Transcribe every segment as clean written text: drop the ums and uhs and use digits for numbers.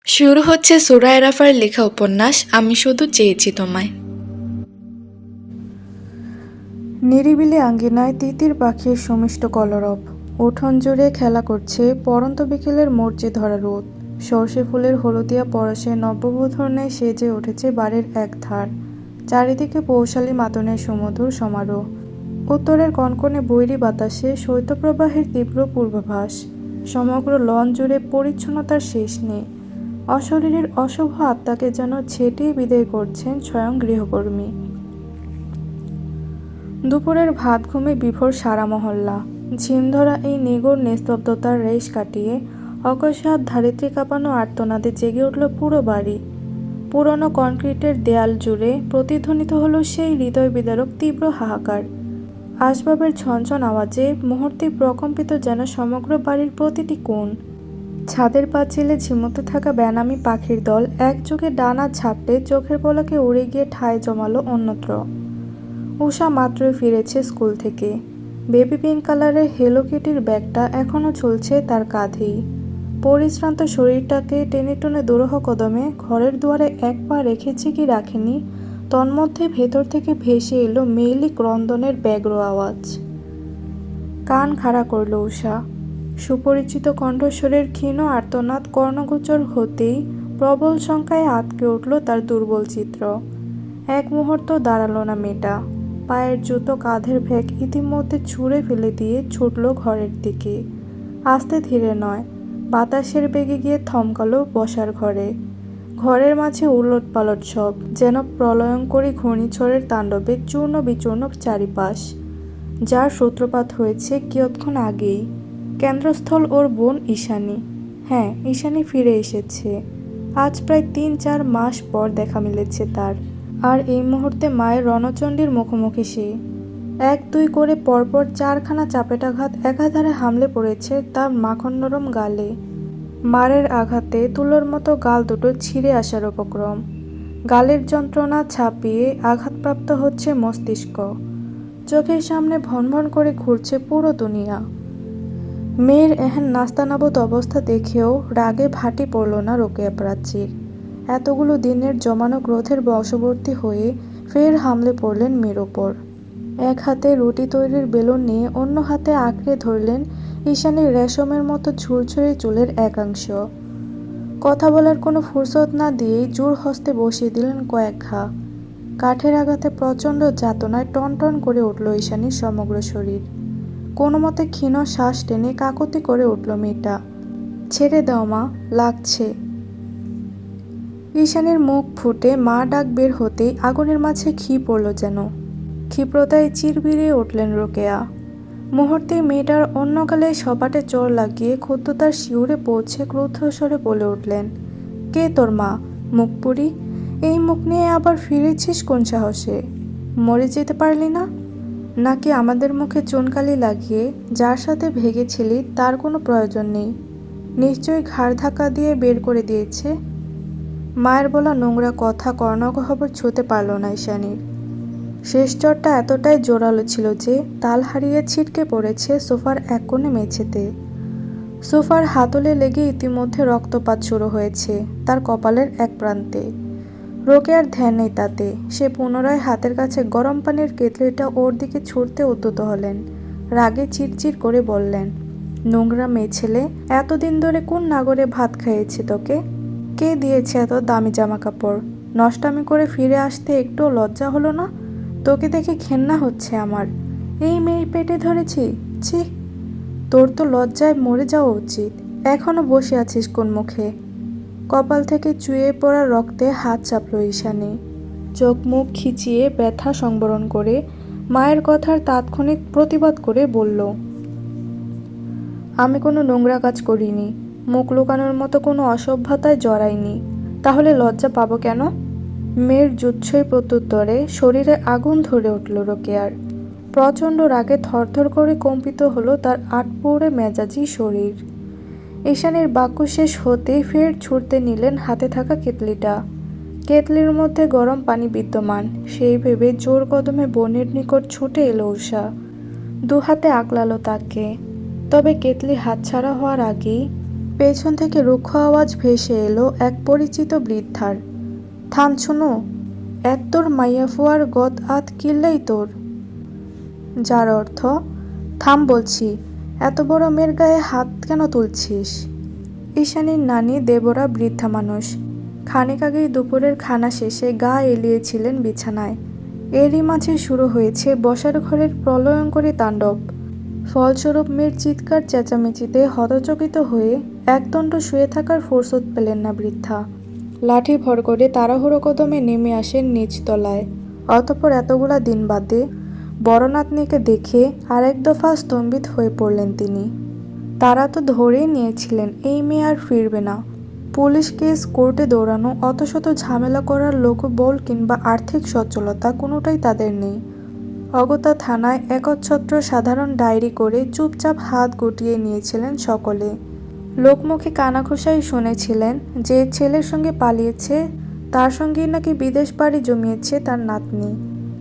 শুরু হচ্ছে সুরায় রাফার লেখা উপন্যাস আমি শুধু চেয়েছি তোমায়। নিরিবিলি আঙ্গিনায় তিতির পাখির সুমিষ্ট কলরব। উঠোন জুড়ে খেলা করছে পড়ন্ত বিকেলের মরচে ধরা রোদ। সর্ষে ফুলের হলুদিয়া পরশে নববধূর ন্যায় সেজে উঠেছে বাড়ির এক ধার। চারিদিকে পৌশালী মাতনের সুমধুর সমারোহ। উত্তরের কনকনে বৈরী বাতাসে শৈত্যপ্রবাহের তীব্র পূর্বাভাস। সমগ্র লন জুড়ে পরিচ্ছন্নতার শেষ নেই। অশরীরের অশুভ আত্মাকে যেন ছেটিয়ে বিদায় করছেন স্বয়ং গৃহকর্মী। দুপুরের ভাত ঘুমে বিভোর সারা মহল্লা। ঝিমধরা এই নিগূঢ় নিস্তব্ধতার রেশ কাটিয়ে অকস্মাৎ ধারিত্রী কাঁপানো আর্তনাদে জেগে উঠল পুরো বাড়ি। পুরনো কনক্রিটের দেয়াল জুড়ে প্রতিধ্বনিত হলো সেই হৃদয় বিদারক তীব্র হাহাকার। আসবাবের ঝনঝন আওয়াজে মুহূর্তে প্রকম্পিত যেন সমগ্র বাড়ির প্রতিটি কোণ। ছাদের পাঁচিলে ঝিমুতে থাকা বেনামি পাখির দল একযোগে ডানা ঝাপটে চোখের পলকে উড়ে গিয়ে ঠাঁই জমালো অন্যত্র। উষা মাত্রই ফিরেছে স্কুল থেকে। বেবি পিঙ্ক কালারের হেলো কিটির ব্যাগটা এখনও ঝুলছে তার কাঁধেই। পরিশ্রান্ত শরীরটাকে টেনে টুনে দুরূহ কদমে ঘরের দুয়ারে এক পা রেখেছে কি রাখেনি, তন্মধ্যে ভেতর থেকে ভেসে এলো মেয়েলি ক্রন্দনের ব্যগ্র আওয়াজ। কান খাড়া করল উষা। সুপরিচিত কণ্ঠস্বরের ক্ষীণ আর্তনাদ কর্ণগোচর হতেই প্রবল শঙ্কায় আঁতকে উঠল তার দুর্বল চিত্র। এক মুহূর্ত দাঁড়ালো না মেয়েটা। পায়ের জুতো কাঁধের ব্যাগ ইতিমধ্যে ছুঁড়ে ফেলে দিয়ে ছুটল ঘরের দিকে। আস্তে ধীরে নয়, বাতাসের বেগে গিয়ে থমকালো বসার ঘরে। ঘরের মাঝে উলটপালট সব, যেন প্রলয়ঙ্করী ঘূর্ণিঝড়ের তাণ্ডবে চূর্ণ বিচূর্ণ চারিপাশ। যার সূত্রপাত হয়েছে কিয়ৎক্ষণ আগেই। কেন্দ্রস্থল ওর বোন ঈশানী। হ্যাঁ, ঈশানী ফিরে এসেছে। আজ প্রায় ৩-৪ মাস পর দেখা মিলেছে তার। আর এই মুহূর্তে মায়ের রণচণ্ডীর মুখোমুখি সে। ১-২ করে পরপর ৪খানা চাপেটাঘাত একাধারে হামলে পড়েছে তার মাখন নরম গালে। মারের আঘাতে তুলোর মতো গাল দুটো ছিঁড়ে আসার উপক্রম। গালের যন্ত্রণা ছাপিয়ে আঘাতপ্রাপ্ত হচ্ছে মস্তিষ্ক। চোখের সামনে ভনভন করে ঘুরছে পুরো দুনিয়া। মেয়ের এহেন নাস্তানাবুদ অবস্থা দেখেও রাগে ভাটি পড়ল না রোকেয়া প্রাচীর। এতগুলো দিনের জমানো ক্রোধের বশবর্তী হয়ে ফের হামলে পড়লেন মেয়ের ওপর। এক হাতে রুটি তৈরির বেলুন নিয়ে অন্য হাতে আঁকড়ে ধরলেন ঈশানীর রেশমের মতো ঝুরঝুরে চুলের একাংশ। কথা বলার কোনো ফুরসত না দিয়েই জোর হস্তে বসিয়ে দিলেন কয়েক ঘা। কাঠের আঘাতে প্রচণ্ড যাতনায় টনটন করে উঠল ঈশানীর সমগ্র শরীর। কোনো মতে ক্ষীণ শ্বাস টেনে কাকুতি করে উঠল মেয়েটা। ছেড়ে দাও মা, লাগছে। ঈশানীর মুখ ফুটে মা ডাক বের হতেই আগুনের মাঝে ঘি পড়ল যেন। ক্ষিপ্রতায় চিরবিড়িয়ে উঠলেন রোকেয়া। মুহূর্তেই মেয়েটার অন্য গালে সপাটে চড় লাগিয়ে ক্ষুব্ধতার শিউরে পৌঁছে ক্রুদ্ধস্বরে বলে উঠলেন, কে তোর মা, মুখপুরি? এই মুখ নিয়ে আবার ফিরেছিস কোন সাহসে? মরে যেতে পারলি না? নাকি আমাদের মুখে চুনকালি লাগিয়ে যার সাথে ভেগেছিলি তার কোনো প্রয়োজন নেই? নিশ্চয়ই ঘাড় ধাক্কা দিয়ে বের করে দিয়েছে। মায়ের বলা নোংরা কথা কর্ণগহ্বর ছুঁতে পারল না ঈশানীর। শেষ চড়টা এতটাই জোরালো ছিল যে তাল হারিয়ে ছিটকে পড়েছে সোফার এক কোণে মেঝেতে। সোফার হাতলে লেগে ইতিমধ্যে রক্তপাত শুরু হয়েছে তার কপালের এক প্রান্তে। রোকেয়ার ধ্যান নেই তাতে। সে পুনরায় হাতের কাছে গরম পানির কেতলিটা ওর দিকে ছুঁড়তে উদ্যত হলেন। রাগে চিরচির করে বললেন, নোংরা মেয়ে ছেলে, এতদিন ধরে কোন নাগরে ভাত খাইয়েছে তোকে? কে দিয়েছে এত দামি জামা কাপড়? নষ্টামি করে ফিরে আসতে একটু লজ্জা হলো না? তোকে দেখে ঘেন্না হচ্ছে আমার। এই মেয়ে পেটে ধরেছি? ছি, তোর তো লজ্জায় মরে যাওয়া উচিত। এখনো বসে আছিস কোন মুখে? কপাল থেকে চুইয়ে পড়া রক্তে হাত চাপল ঈশানী। চোখ মুখ খিচিয়ে ব্যথা সংবরণ করে মায়ের কথার তাৎক্ষণিক প্রতিবাদ করে বলল, আমি কোনো নোংরা কাজ করিনি, মুখ লুকানোর মতো কোনো অসভ্যতায় জড়াইনি, তাহলে লজ্জা পাবো কেন? মেয়ের জুৎসই প্রত্যুত্তরে শরীরে আগুন ধরে উঠল রোকেয়ার। প্রচণ্ড রাগে থরথর করে কম্পিত হলো তার আটপৌড়ে মেজাজি শরীর। ঈশানীর বাক্য শেষ হতেই ফের ছুঁড়তে নিলেন হাতে থাকা কেতলিটা। কেতলির মধ্যে গরম পানি বিদ্যমান, সেই ভেবে জোর কদমে বোনের নিকট ছুটে এলো উষা। দু হাতে আগলালো তাকে। তবে কেতলি হাতছাড়া হওয়ার আগেই পেছন থেকে রুক্ষ আওয়াজ ভেসে এলো এক পরিচিত বৃদ্ধার। থাম শুনো, তোর মাইয়া ফুয়ার গত আত কিল্লাই তোর। যার অর্থ, থাম বলছি, এত বড় মেয়ের গায়ে হাত কেন তুলছিস? ঈশানীর নানি দেবরা বৃদ্ধা মানুষ। খানিক আগেই দুপুরের খানা শেষে গা এলিয়েছিলেন বিছানায়। এরই মাঝে শুরু হয়েছে বসার ঘরের প্রলয়ঙ্করী তাণ্ডব। ফলস্বরূপ মেয়ের চিৎকার চেঁচামেচিতে হতচকিত হয়ে একদণ্ড শুয়ে থাকার ফুরসত পেলেন না বৃদ্ধা। লাঠি ভর করে তাড়াহুড়ো কদমে নেমে আসেন নিচতলায়। অতঃপর এতগুলা দিন বাদে বড় নাতনিকে দেখে আরেক দফা স্তম্ভিত হয়ে পড়লেন তিনি। তারা তো ধরেই নিয়েছিলেন এই মেয়ে আর ফিরবে না। পুলিশ কেস, কোর্টে দৌড়ানো, অত শত ঝামেলা করার লোকবল কিংবা আর্থিক সচ্ছলতা কোনোটাই তাদের নেই। অগত্যা থানায় একচ্ছত্র সাধারণ ডায়েরি করে চুপচাপ হাত গুটিয়ে নিয়েছিলেন সকলে। লোকমুখে কানাঘুষাই শুনেছিলেন যে ছেলের সঙ্গে পালিয়েছে তার সঙ্গেই নাকি বিদেশ পাড়ি জমিয়েছে তার নাতনি।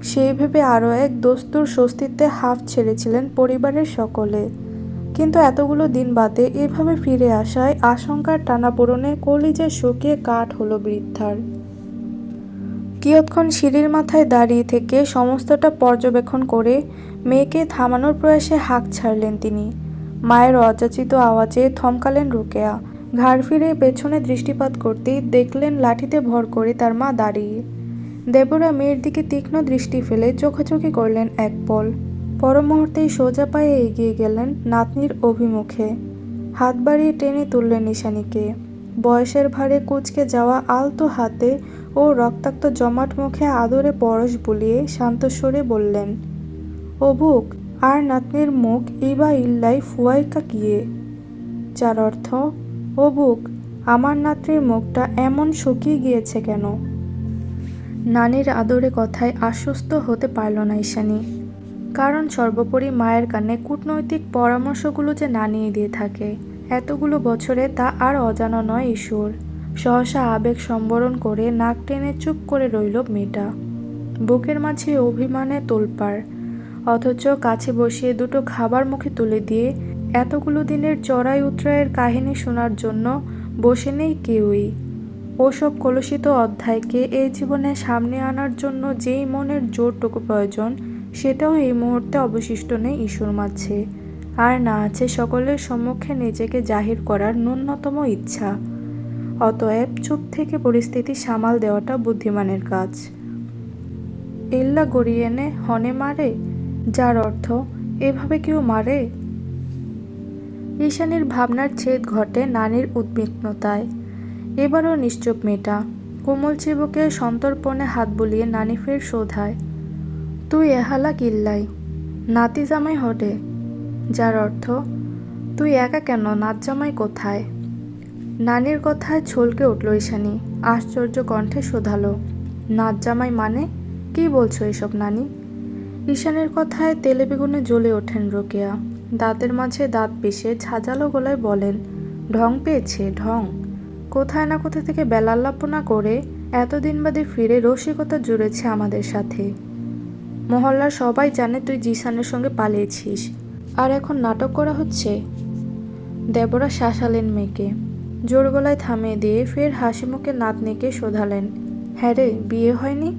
সেই ভেবে আরও এক দস্তুর স্বস্তিতে হাঁফ ছেড়েছিলেন পরিবারের সকলে। কিন্তু এতগুলো দিন বাদে এভাবে ফিরে আসায় আশঙ্কার টানাপোড়েনে কলিজা শুকিয়ে কাঠ হলো বৃদ্ধার। কিয়ৎক্ষণ সিঁড়ির মাথায় দাঁড়িয়ে থেকে সমস্তটা পর্যবেক্ষণ করে মেয়েকে থামানোর প্রয়াসে হাঁক ছাড়লেন তিনি। মায়ের অযাচিত আওয়াজে থমকালেন রোকেয়া। ঘাড় ফিরে পেছনে দৃষ্টিপাত করতেই দেখলেন লাঠিতে ভর করে তার মা দাঁড়িয়ে। দেবরা মেয়ের দিকে তীক্ষ্ণ দৃষ্টি ফেলে চোখাচোখি করলেন এক পল। পর মুহূর্তেই সোজা পায়ে এগিয়ে গেলেন নাতনির অভিমুখে। হাত বাড়িয়ে টেনে তুললেন ঈশানীকে। বয়সের ভারে কুঁচকে যাওয়া আলতো হাতে ও রক্তাক্ত জমাট মুখে আদরে পরশ বুলিয়ে শান্তস্বরে বললেন, ও বুক। আর নাতনির মুখ ইবা ইল্লাই ফুয়াইকা কিয়ে। যার অর্থ, ও বুক, আমার নাতনির মুখটা এমন শুকিয়ে গিয়েছে কেন? নানির আদরে কথায় আশ্বস্ত হতে পারল না ঈশানী। কারণ সর্বোপরি মায়ের কানে কূটনৈতিক পরামর্শগুলো যে নানিয়ে দিয়ে থাকে, এতগুলো বছরে তা আর অজানা নয় ঈশ্বর। সহসা আবেগ সম্বরণ করে নাক টেনে চুপ করে রইল মেয়েটা। বুকের মাঝে অভিমানে তোলপাড়, অথচ কাছে বসিয়ে দুটো খাবার মুখে তুলে দিয়ে এতগুলো দিনের চড়াই উতরাইয়ের কাহিনী শোনার জন্য বসে নেই কেউই। ওসব কলুষিত অধ্যায়কে এই জীবনে সামনে আনার জন্য যেই মনের জোরটুকু প্রয়োজন, সেটাও এই মুহূর্তে অবশিষ্ট নেই ঈশ্বর মাঝে। আর না আছে সকলের সম্মুখে নিজেকে জাহির করার ন্যূনতম ইচ্ছা। অতএব চুপ থেকে পরিস্থিতি সামাল দেওয়াটা বুদ্ধিমানের কাজ। এল্লা গড়িয়ে এনে হনে মারে, যার অর্থ, এভাবে কেউ মারে? ঈশানীর ভাবনার ছেদ ঘটে নানির উদ্বিগ্নতায়। এবারও নিশ্চুপ মেয়েটা। কোমল চিবুকে সন্তর্পণে হাত বুলিয়ে নানি ফের শোধায়, তুই এহালা কিল্লাই? নাতি জামাই হটে। যার অর্থ, তুই একা কেন, নাত জামাই কোথায়? নানির কথায় ছলকে উঠল ঈশানী। আশ্চর্য কণ্ঠে শোধালো, নাত জামাই মানে? কি বলছো এসব নানি? ঈশানীর কথায় তেলে বেগুনে জ্বলে ওঠেন রোকেয়া। দাঁতের মাঝে দাঁত পিষে ঝাঁঝালো গলায় বলেন, ঢং পেয়েছে, ঢং। কোথায় না কোথা থেকে বেলাল্লাপনা করে এতদিন বাদে ফিরে রসিকতা জুড়েছে আমাদের সাথে। মহল্লার সবাই জানে তুই জিসানের সঙ্গে পালিয়েছিস, আর এখন নাটক করা হচ্ছে। দেবরা শাসালেন মেয়েকে। জোর গলায় থামিয়ে দিয়ে ফের হাসি মুখে নাতনিকে শোধালেন, হ্যাঁ রে, বিয়ে হয়নি?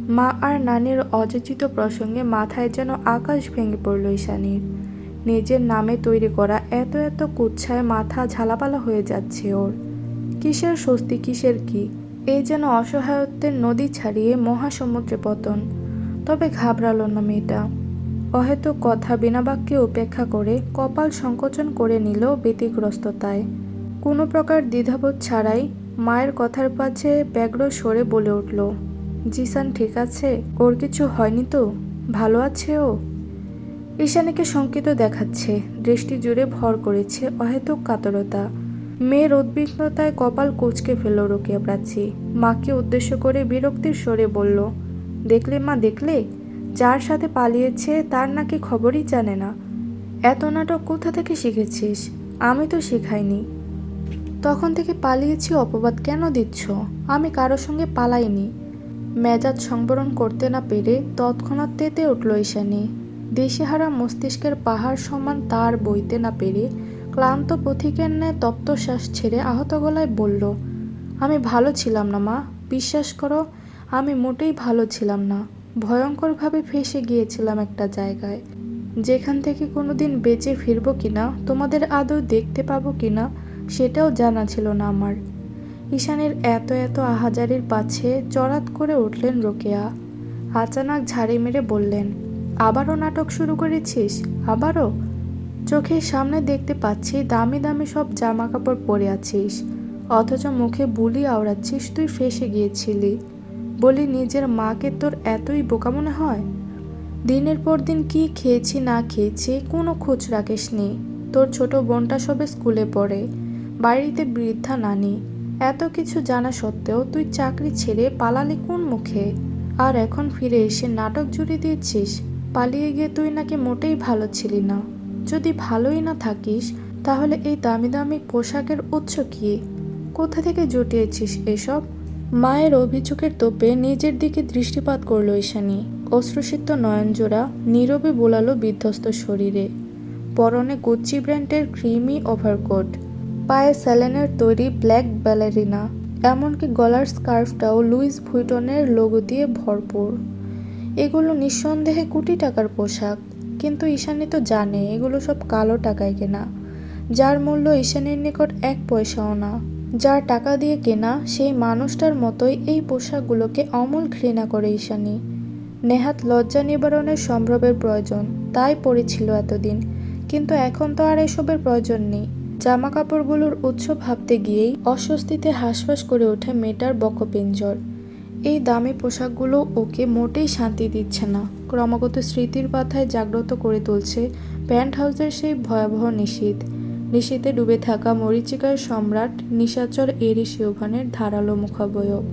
মা আর নানির অযাচিত প্রসঙ্গে মাথায় যেন আকাশ ভেঙে পড়ল ঈশানীর। নিজের নামে তৈরি করা এত এত কুচ্ছায় মাথা ঝালাপালা হয়ে যাচ্ছে ওর। কিসের স্বস্তি, কিসের কি? এই যেন অসহায়ত্বের নদী ছাড়িয়ে মহাসমুদ্রে পতন। তবে ঘাবড়ালো না মেয়েটা। অহেতুক কথা বিনা বাক্যে উপেক্ষা করে কপাল সংকোচন করে নিল ব্যতিগ্রস্ততায়। কোনো প্রকার দ্বিধাবোধ ছাড়াই মায়ের কথার পাশে ব্যগ্র স্বরে বলে উঠল, জিসান ঠিক আছে? ওর কিছু হয়নি তো? ভালো আছে ও? ঈশানীকে শঙ্কিত দেখাচ্ছে। দৃষ্টি জুড়ে ভর করেছে অহেতুক কাতরতা। মেয়ের উদ্বিগ্নতায় কপাল কুঁচকে ফেলল রোকেয়া প্রাচী। মাকে উদ্দেশ্য করে বিরক্তির স্বরে বলল, দেখলে মা, দেখলে? যার সাথে পালিয়েছে তার নাকি খবরই জানে না। এত নাটক কোথা থেকে শিখেছিস? আমি তো শেখাইনি। তখন থেকে পালিয়েছি অপবাদ কেন দিচ্ছ? আমি কারো সঙ্গে পালাইনি। মেজাজ সংবরণ করতে না পেরে তৎক্ষণাৎ তেতে উঠল ঈশানী। দিশেহারা মস্তিষ্কের পাহাড় সমান তার বইতে না পেরে ক্লান্ত পথিকের ন্যায় তপ্ত শ্বাস ছেড়ে আহত গলায় বলল, আমি ভালো ছিলাম না মা, বিশ্বাস করো, আমি মোটেই ভালো ছিলাম না। ভয়ঙ্করভাবে ফেঁসে গিয়েছিলাম একটা জায়গায়, যেখান থেকে কোনোদিন বেঁচে ফিরবো কিনা, তোমাদের আদৌ দেখতে পাবো কিনা সেটাও জানা ছিল না আমার। ঈশানীর এত এত আহাজারির পাছে চড়াত করে উঠলেন রোকেয়া। আচানক ঝাড়ি মেরে বললেন, আবারও নাটক শুরু করেছিস? আবারও? চোখের সামনে দেখতে পাচ্ছি দামি দামি সব জামা কাপড় পরে আছিস, অথচ মুখে বুলি আওড়াচ্ছিস তুই ফেঁসে গিয়েছিলি। বলি, নিজের মাকে তোর এতই বোকা মনে হয়? দিনের পর দিন কি খেয়েছি না খেয়েছি কোনো খোঁজ রাখিস নি। তোর ছোট বোনটা সবে স্কুলে পড়ে, বাড়িতে বৃদ্ধা নানি, এত কিছু জানা সত্ত্বেও তুই চাকরি ছেড়ে পালালি কোন মুখে? আর এখন ফিরে এসে নাটক জুড়ে দিয়েছিস। পালিয়ে গিয়ে তুই নাকি মোটেই ভালো ছিলি না। যদি ভালোই না থাকিস তাহলে এই দামি দামি পোশাকের উৎস কি? কোথা থেকে জুটিয়েছিস এসব? মায়ের অভিযোগের তোপে নিজের দিকে দৃষ্টিপাত করল ঈশানী। অশ্রুসিক্ত নয়নজোড়া নীরবে বোলালো বিধ্বস্ত শরীরে। পরনে গুচ্চি ব্র্যান্ডের ক্রিমি ওভারকোট, পায়ে স্যালেনের তৈরি ব্ল্যাক ব্যালেরিনা, এমনকি গলার স্কার্ফটাও লুইস ভুইটনের লোগো দিয়ে ভরপুর। এগুলো নিঃসন্দেহে কোটি টাকার পোশাক, কিন্তু ঈশানী তো জানে এগুলো সব কালো টাকায় কেনা, যার মূল্য ঈশানীর নিকট এক পয়সাও না। যার টাকা দিয়ে কেনা সেই মানুষটার মতোই এই পোশাকগুলোকে অমল ঘৃণা করে ঈশানী। নেহাত লজ্জা নিবারণের সম্ভ্রমের প্রয়োজন, তাই পড়েছিল এতদিন, কিন্তু এখন তো আর এসবের প্রয়োজন নেই। জামা কাপড়গুলোর উৎস ভাবতে গিয়েই অস্বস্তিতে হাঁসফাঁস করে ওঠে মেয়েটার বক্ষপিঞ্জর। এই দামি পোশাকগুলো ওকে মোটেই শান্তি দিচ্ছে না, ক্রমাগত স্মৃতির পাথায় জাগ্রত করে তুলছে প্যান্ট হাউসের সেই ভয়াবহ নিশীথে ডুবে থাকা মরীচিকার সম্রাট নিশাচর এরি শিওভানের ধারালো মুখাবয়ব,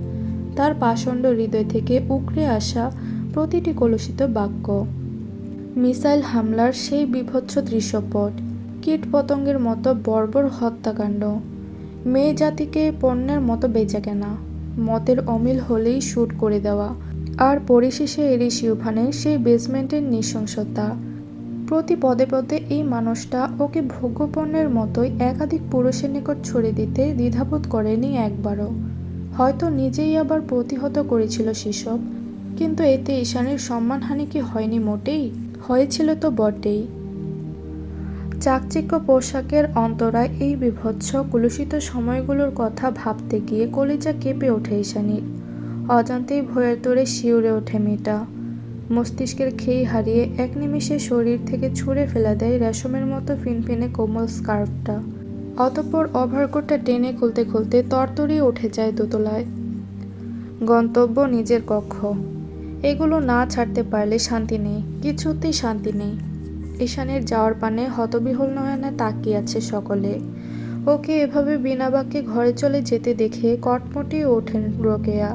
তার পাষণ্ড হৃদয় থেকে উকড়ে আসা প্রতিটি কলুষিত বাক্য, মিসাইল হামলার সেই বীভৎস দৃশ্যপট, কীট পতঙ্গের মতো বর্বর হত্যাকাণ্ড, মেয়ে জাতিকে পণ্যের মতো বেচাকেনা, মতের অমিল হলেই শ্যুট করে দেওয়া, আর পরিশেষে এরি শিওভানের সেই বেসমেন্টের নৃশংসতা। প্রতি পদে পদে এই মানুষটা ওকে ভোগ্যপণ্যের মতোই একাধিক পুরুষের নিকট ছড়িয়ে দিতে দ্বিধাবোধ করেনি একবারও। হয়তো নিজেই আবার প্রতিহত করেছিল সেসব, কিন্তু এতে ঈশানীর সম্মানহানি কি হয়নি মোটেই? হয়েছিল তো বটেই। চাকচিক্য পোশাকের অন্তরায় এই বীভৎস কলুষিত সময়গুলোর কথা ভাবতে গিয়ে কলিজা কেঁপে ওঠে ঈশানীর। অজান্তেই ভয়ের তোড়ে শিউরে ওঠে মেয়েটা। মস্তিষ্কের খেই হারিয়ে এক নিমিষে শরীর থেকে ছুঁড়ে ফেলে দেয় রেশমের মতো ফিনফিনে কোমল স্কার্ফটা। অতঃপর ওভারকোটটা টেনে খুলতে খুলতে তরতরিয়ে উঠে যায় দোতলায়। গন্তব্য নিজের কক্ষ। এগুলো না ছাড়তে পারলে শান্তি নেই, কিছুতেই শান্তি নেই। ঈশানীর যাওয়ার পানে হতবিহ্বল নয়নে তাকিয়ে আছে সকলে। ওকে এভাবে বিনা বাক্যে ঘরে চলে যেতে দেখে কটমটিয়ে ওঠেন রোকেয়া।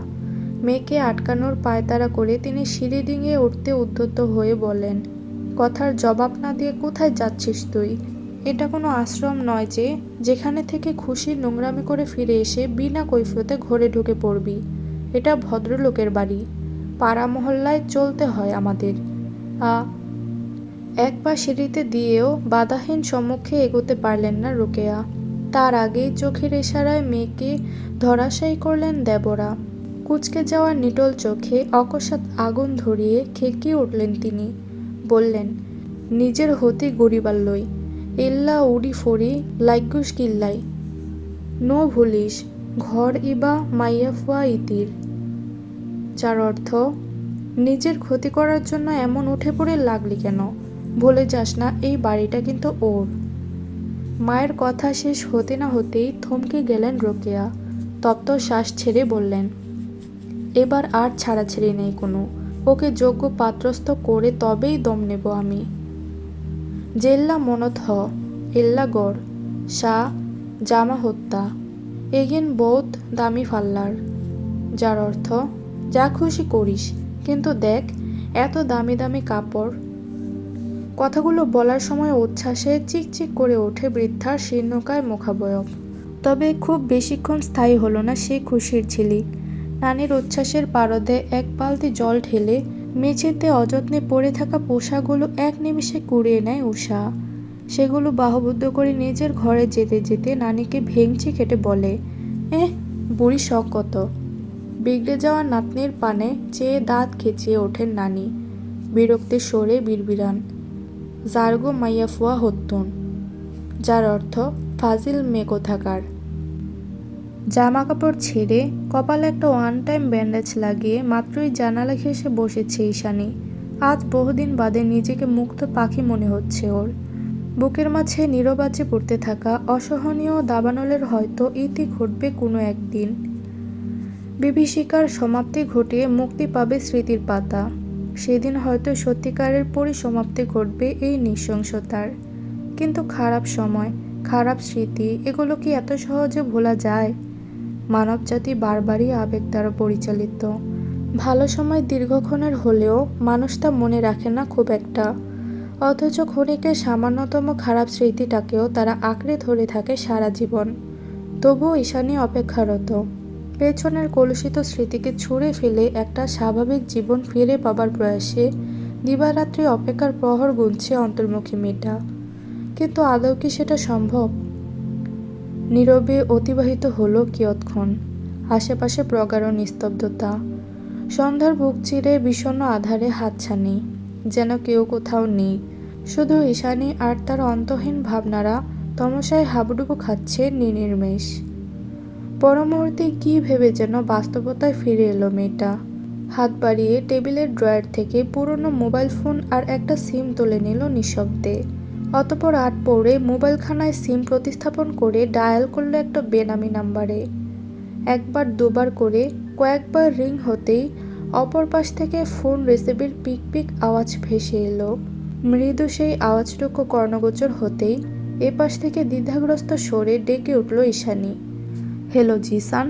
মেয়েকে আটকানোর পায়তারা করে তিনি সিঁড়ি ডিঙিয়ে উঠতে উদ্যত হয়ে বলেন, কথার জবাব না দিয়ে কোথায় যাচ্ছিস তুই? এটা কোনো আশ্রম নয় যে যেখানে থেকে খুশি নোংরামি করে ফিরে এসে বিনা কৈফিয়তে ঘরে ঢুকে পড়বি। এটা ভদ্রলোকের বাড়ি, পাড়া মহল্লায় চলতে হয় আমাদের। এক পা সিঁড়িতে দিয়েও বাধাহীন সম্মুখে এগোতে পারলেন না রোকেয়া। তার আগেই চোখের ইশারায় মেয়েকে ধরাশায়ী করলেন দেবরা। কুঁচকে যাওয়া নিটল চোখে অকস্মাৎ আগুন ধরিয়ে খেকিয়ে উঠলেন তিনি। বললেন, নিজের হতি গরিবার লই, ইল্লা উড়ি ফড়ি লাইগুস কিল্লাই। নো ভুলিস, ঘর ইবা মাইয়া ফুয়া ইতির। যার অর্থ, নিজের ক্ষতি করার জন্য এমন উঠে পড়ে লাগলি কেন? ভুলে যাস না এই বাড়িটা কিন্তু ওর। মায়ের কথা শেষ হতে না হতেই থমকে গেলেন রোকেয়া। তপ্ত শ্বাস ছেড়ে বললেন, এবার আর ছাড়াছাড়ি নেই কোনো। ওকে যোগ্য পাত্রস্থ করে তবেই দম নেব আমি। জেল্লা মনত হ, এল্লা গড়, সা জামা হত্যা, এগেন বোধ দামি ফাল্লার। যার অর্থ, যা খুশি করিস, কিন্তু দেখ এত দামি দামি কাপড়। কথাগুলো বলার সময় উচ্ছ্বাসে চিকচিক করে ওঠে বৃদ্ধার শীর্ণকায় মুখাবয়ব। তবে খুব বেশিক্ষণ স্থায়ী হলো না সে খুশির ঝিলিক। নানির উচ্ছ্বাসের পারদে এক বালতি জল ঢেলে মেঝেতে অযত্নে পড়ে থাকা পোশাকগুলো এক নিমিষে কুড়িয়ে নেয় উষা। সেগুলো বাহুবদ্ধ করে নিজের ঘরে যেতে যেতে নানিকে ভেঙচি কেটে বলে, বুড়ি শখ কত। বিগড়ে যাওয়া নাতনির পানে চেয়ে দাঁত খেঁচিয়ে ওঠেন নানি, বিরক্তির স্বরে বিড়বিড়ান, জার্গো মাইয়াফুয়া হত্যুন, যার অর্থ ফাজিল মেয়ে কোথাকার। জামা কাপড় ছেড়ে কপালে একটা ওয়ান টাইম ব্যান্ডেজ লাগিয়ে মাত্রই জানালা ঘেঁষে বসেছে ঈশানী। আজ বহুদিন বাদে নিজেকে মুক্ত পাখি মনে হচ্ছে ওর। বুকের মাঝে নীরবাজে পড়তে থাকা অসহনীয় দাবানলের হয়তো ইতি ঘটবে কোনো একদিন। বিভীষিকার সমাপ্তি ঘটিয়ে মুক্তি পাবে স্মৃতির পাতা। সেদিন হয়তো সত্যিকারের পরিসমাপ্তি ঘটবে এই নৃশংসতার। কিন্তু খারাপ সময়, খারাপ স্মৃতি, এগুলো কি এত সহজে ভোলা যায়? মানবজাতি বারবারই আবেগ দ্বারা পরিচালিত। ভালো সময় দীর্ঘক্ষণের হলেও মানুষ তা মনে রাখে না খুব একটা, অথচ ক্ষণিকের সামান্যতম খারাপ স্মৃতিটাকেও তারা আঁকড়ে ধরে থাকে সারা জীবন। তবুও ঈশানী অপেক্ষারত, পেছনের কলুষিত স্মৃতিকে ছুঁড়ে ফেলে একটা স্বাভাবিক জীবন ফিরে পাবার প্রয়াসে দিবারাত্রি অপেক্ষার প্রহর গুনছে অন্তর্মুখী মেয়েটা। কিন্তু আদৌ কি সেটা সম্ভব? নীরবে অতিবাহিত হলো কিয়ৎক্ষণ। আশেপাশে প্রগাঢ় নিস্তব্ধতা। সন্ধ্যার বুক চিরে বিষণ্ণ আধারে হাতছানি, যেন কেউ কোথাও নেই। শুধু ঈশানী আর তার অন্তহীন ভাবনারা তমসায় হাবুডুবু খাচ্ছে নির্নিমেষ। পরমুহূর্তে কি ভেবে যেন বাস্তবতায় ফিরে এলো মেয়েটা। হাত বাড়িয়ে টেবিলের ড্রয়ার থেকে পুরনো মোবাইল ফোন আর একটা সিম তুলে নিল নিঃশব্দে। অতঃপর আট পৌড়ে মোবাইলখানায় সিম প্রতিস্থাপন করে ডায়াল করলো একটা বেনামি নাম্বারে। একবার দুবার করে কয়েকবার রিং হতেই অপর পাশ থেকে ফোন রিসিভের পিক পিক আওয়াজ ভেসে এলো। মৃদু সেই আওয়াজটুকু কর্ণগোচর হতেই এপাশ থেকে দ্বিধাগ্রস্ত স্বরে ডেকে উঠল ঈশানী, হ্যালো জিসান।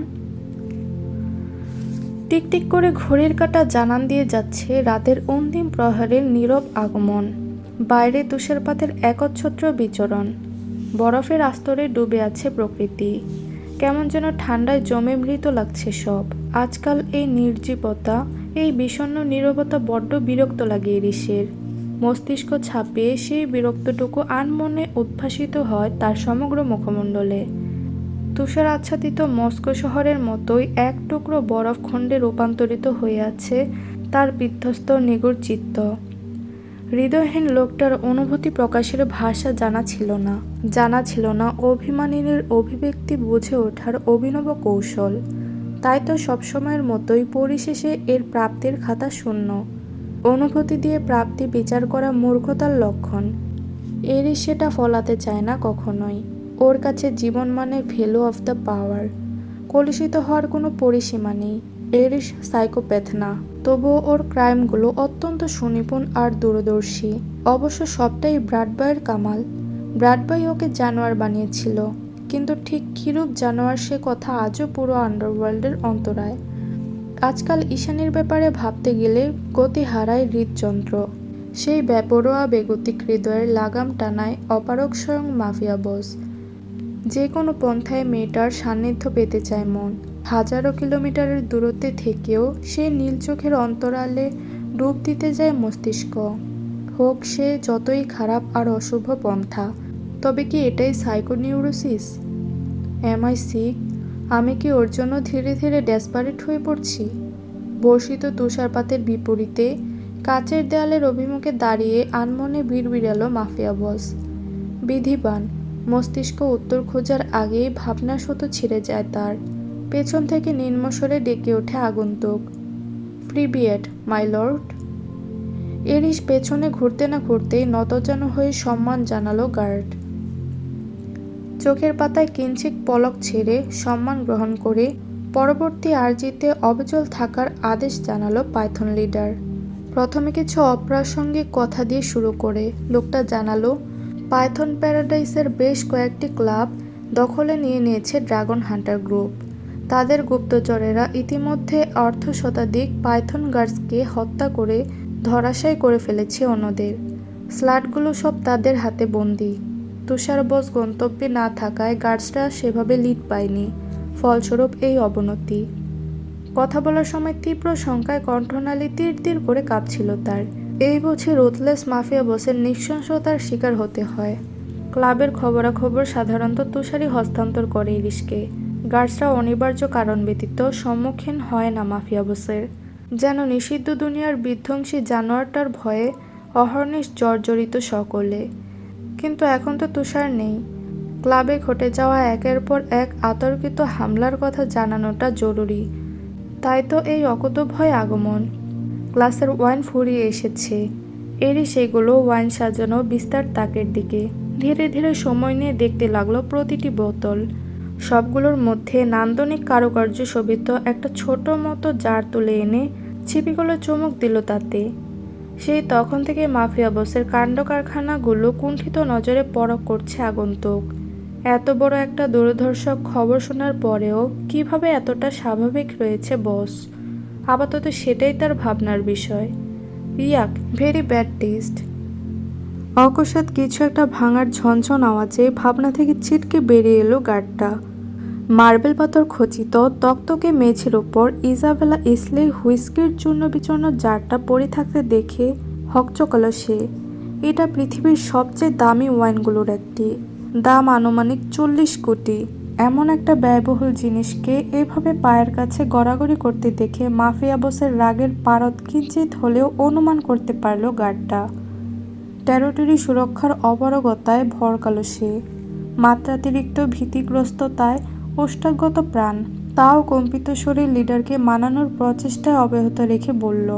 টিকটিক করে ঘড়ির কাঁটা জানান দিয়ে যাচ্ছে রাতের অন্তিম প্রহরের নীরব আগমন। বাইরে তুষারপাতের একচ্ছত্র বিচরণ। বরফের আস্তরে ডুবে আছে প্রকৃতি। কেমন যেন ঠান্ডায় জমে মৃত লাগছে সব। আজকাল এই নির্জীবতা, এই বিষণ্ণ নীরবতা বড্ড বিরক্ত লাগে ইরিশের। মস্তিষ্ক ছাপিয়ে সেই বিরক্তটুকু আনমনে উদ্ভাসিত হয় তার সমগ্র মুখমণ্ডলে। তুষার আচ্ছাদিত মস্কো শহরের মতোই এক টুকরো বরফ খণ্ডে রূপান্তরিত হয়ে আছে তার বিধ্বস্ত নিগুড় চিত্ত। হৃদয়হীন লোকটার অনুভূতি প্রকাশের ভাষা জানা ছিল না অভিমানিনীর অভিব্যক্তি বুঝে ওঠার অভিনব কৌশল। তাই তো সবসময়ের মতোই পরিশেষে এর প্রাপ্তির খাতা শূন্য। অনুভূতি দিয়ে প্রাপ্তি বিচার করা মূর্খতার লক্ষণ। এরই সেটা ফলাতে চায় না কখনোই। ওর কাছে জীবন মানে ভ্যালু অফ দ্য পাওয়ার। কলুষিত হওয়ার কোনো পরিসীমা নেই। এরিশ সাইকোপ্যাথ না, তবুও ওর ক্রাইমগুলো অত্যন্ত সুনিপুণ আর দূরদর্শী। অবশ্য সবটাই ব্রাডবয়ের কামাল। ব্রাডবয় ওকে জানোয়ার বানিয়েছিল, কিন্তু ঠিক কিরূপ জানোয়ার সে কথা আজও পুরো আন্ডারওয়ার্ল্ডের অন্তরায়। আজকাল ঈশানীর ব্যাপারে ভাবতে গেলে গতি হারায় হৃদযন্ত্র। সেই বেপরোয়া বেগতিক হৃদয়ের লাগাম টানায় অপারগ স্বয়ং মাফিয়া বস। যে কোনো পন্থায় মেয়েটার সান্নিধ্য পেতে চায় মন। হাজারো কিলোমিটারের দূরত্বে থেকেও সে নীল চোখের অন্তরালে ডুব দিতে যায় মস্তিষ্ক। হোক সে যতই খারাপ আর অশুভ পন্থা। তবে কি এটাই সাইকোনিউরোসিস? M I sick? আমি কি ওর জন্য ধীরে ধীরে ডেসপারেট হয়ে পড়ছি? বর্ষিত তুষারপাতের বিপরীতে কাচের দেয়ালের অভিমুখে দাঁড়িয়ে আনমনে বিড়বিড়ালো মাফিয়া বস। বিধিবান, মস্তিষ্ক উত্তর খোঁজার আগেই ভাবনা শত ছিঁড়ে যায় তার। পেছন থেকে নিম্নস্বরে ডেকে ওঠে আগন্তুক, প্রিভিয়েট মাই লর্ড। এরিশ পেছনে ঘুরতে না ঘুরতেই নতজানু হয়ে সম্মান জানালো গার্ড। চোখের পাতায় কিঞ্চিত পলক ছেড়ে সম্মান গ্রহণ করে পরবর্তী আরজিতে অবিচল থাকার আদেশ জানালো পাইথন লিডার। প্রথমে কিছু অপ্রাসঙ্গিক কথা দিয়ে শুরু করে লোকটা জানালো, পাইথন প্যারাডাইসের বেশ কয়েকটি ক্লাব দখলে নিয়ে নিয়েছে ড্রাগন হান্টার গ্রুপ। তাদের গুপ্তচরেরা ইতিমধ্যে অর্ধশতাধিক পাইথন গার্ডসকে হত্যা করে ধরাশায়ী করে ফেলেছে অন্যদের। স্লাটগুলো সব তাদের হাতে বন্দি। তুষার বস গন্তব্যে না থাকায় গার্ডসরা সেভাবে লিড পায়নি, ফলস্বরূপ এই অবনতি। কথা বলার সময় তীব্র শঙ্কায় কণ্ঠনালী তীর তীর করে কাঁপছিল তার। এই বুঝি রুথলেস মাফিয়া বসের নৃশংসতার শিকার হতে হয়। ক্লাবের খবরাখবর সাধারণত তুষারই হস্তান্তর করে ইরিশকে। গার্ডসরা অনিবার্য কারণ ব্যতীত সম্মুখীন হয় না মাফিয়া বসের। যেন নিষিদ্ধ দুনিয়ার বিধ্বংসী জানোয়ারটার ভয়ে অহর্নিশ জর্জরিত সকলে। কিন্তু এখন তো তুষার নেই। ক্লাবে ঘটে যাওয়া একের পর এক আতর্কিত হামলার কথা জানানোটা জরুরি। তাই তো এই অকুতোভয় আগমন। গ্লাসের ওয়াইন ফুরিয়ে এসেছে। এরই সেগুলো ওয়াইন সাজানো বিস্তার তাকের দিকে। ধীরে ধীরে সময় নিয়ে দেখতে লাগলো প্রতিটি বোতল। সবগুলোর মধ্যে নান্দনিক কারুকার্য শোভিত একটা ছোট মতো জার তুলে এনে ছিপিগুলো চমক দিল তাতে। সেই তখন থেকে মাফিয়া বসের কাণ্ড কারখানাগুলো কুণ্ঠিত নজরে পরখ করছে আগন্তুক। এত বড় একটা দুর্ধর্ষক খবর শোনার পরেও কিভাবে এতটা স্বাভাবিক রয়েছে বস, আপাতত সেটাই তার ভাবনার বিষয়। ইয়াক, ভেরি ব্যাড টেস্ট। অকস্মাৎ কিছু একটা ভাঙার ঝনঝন আওয়াজে ভাবনা থেকে ছিটকে বেরিয়ে এলো গার্ডটা। মার্বেল পাথর খচিত তকতকে মেঝের ওপর ইজাবেলা ইসলে হুইস্কির চূর্ণ বিচূর্ণ জারটা পড়ে থাকতে দেখে হকচকালো সে। এটা পৃথিবীর সবচেয়ে দামি ওয়াইনগুলোর একটি। দাম আনুমানিক 40 কোটি। এমন একটা ব্যয়বহুল জিনিসকে এভাবে পায়ের কাছে গড়াগড়ি করতে দেখে মাফিয়া বসের রাগের পারদ কিঞ্চিত হলেও অনুমান করতে পারল গার্ডটা। টেরিটরি সুরক্ষার অপারগতায় ভরকালো সে। মাত্রাতিরিক্ত ভীতিগ্রস্ততায় ওষ্ঠাগত প্রাণ। তাও কম্পিত শরীর লিডারকে মানানোর প্রচেষ্টায় অব্যাহত রেখে বলল,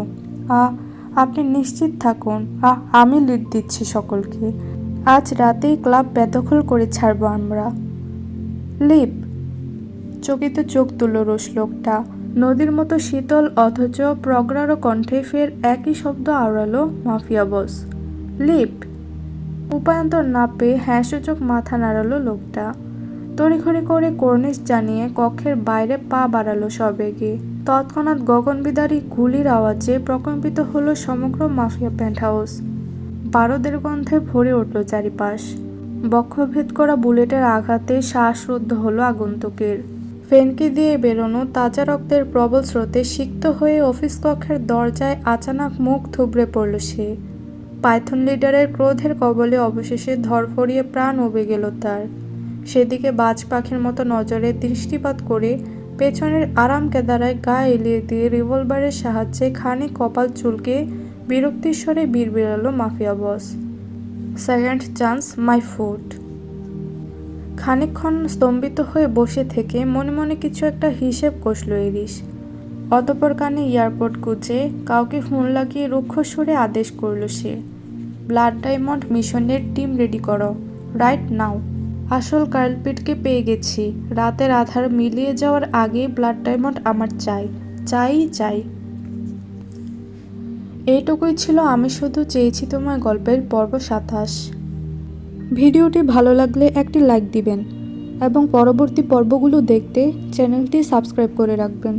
আপনি নিশ্চিত থাকুন, আমি লিড দিচ্ছি সকলকে। আজ রাতেই ক্লাব বেদখল করে ছাড়ব আমরা। লিপ। চকিত চোখ তুলল রোষ লোকটা। নদীর মতো শীতল অথচ প্রগাঢ় কণ্ঠে ফের একই শব্দ আওড়ালো মাফিয়া বস। লিপ। উপায়ন্তর না পেয়ে হ্যাঁসূচক মাথা নাড়ালো লোকটা। তড়িঘড়ি করে কর্নিশ জানিয়ে কক্ষের বাইরে পা বাড়ালো সবেগে। তৎক্ষণাৎ গগনবিদারী গুলির আওয়াজে প্রকম্পিত হলো সমগ্র মাফিয়া পেন্টহাউস। বারুদের গন্ধে ভরে উঠল চারিপাশ। বক্ষভেদ করা বুলেটের আঘাতে শ্বাসরুদ্ধ হলো আগন্তুকের। ফেনকি দিয়ে বেরোনো তাজা রক্তের প্রবল স্রোতে সিক্ত হয়ে অফিস কক্ষের দরজায় আচানক মুখ থুবড়ে পড়ল সে। পাইথন লিডারের ক্রোধের কবলে অবশেষে ধরফরিয়ে প্রাণ উবে গেল তার। সেদিকে বাজ পাখির মতো নজরে দৃষ্টিপাত করে পেছনের আরাম কেদারায় গা এলিয়ে দিয়ে রিভলভারের সাহায্যে খানিক কপাল চুলকে বিরক্তির স্বরে বিড়বিড়ালো mafia boss. Second chance my foot. খানিকক্ষণ স্তম্ভিত হয়ে বসে থেকে মনে মনে কিছু একটা হিসেব কষল ইরিশ। অতঃপর কানে এয়ারপোর্ট গুঁজে কাউকে ফোন লাগিয়ে রুক্ষ সুরে আদেশ করল সে, ব্লাড ডায়মন্ড মিশনের টিম রেডি করো, রাইট নাও। আসল কার্লপিটকে পেয়ে গেছি। রাতের আধার মিলিয়ে যাওয়ার আগেই ব্লাড ডায়মন্ড আমার চাই, চাই চাই। এইটুকুই ছিল আমি শুধু চেয়েছি তোমার গল্পের পর্ব 27। ভিডিওটি ভালো লাগলে একটি লাইক দিবেন এবং পরবর্তী পর্বগুলো দেখতে চ্যানেলটি সাবস্ক্রাইব করে রাখবেন।